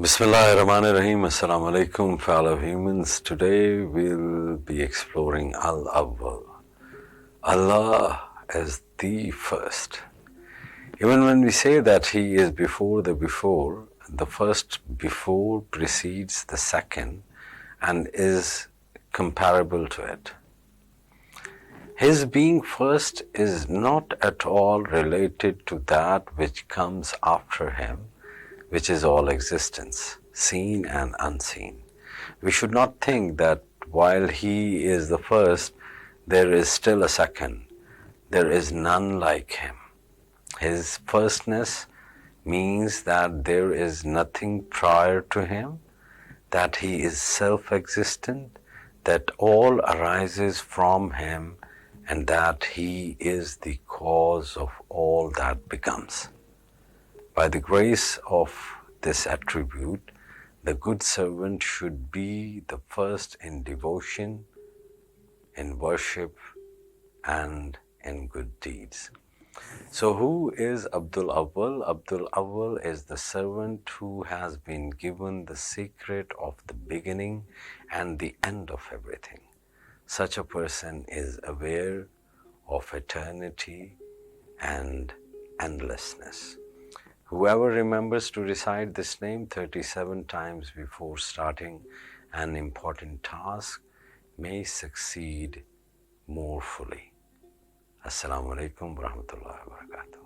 Bismillahirrahmanirrahim. Assalamu alaikum, fellow humans. Today we'll be exploring Awal. Allah is the first. Even when we say that He is before the first before precedes the second and is comparable to it. His being first is not at all related to that which comes after Him, which is all existence, seen and unseen. We should not think that while He is the first, there is still a second. There is none like Him. His firstness means that there is nothing prior to Him, that He is self-existent, that all arises from Him, and that He is the cause of all that becomes. By the grace of this attribute, the good servant should be the first in devotion, in worship, and in good deeds. So who is Abdul Awal? Abdul Awal is the servant who has been given the secret of the beginning and the end of everything. Such a person is aware of eternity and endlessness. Whoever remembers to recite this name 37 times before starting an important task may succeed more fully. Assalamu alaikum wa rahmatullahi wa barakatuh.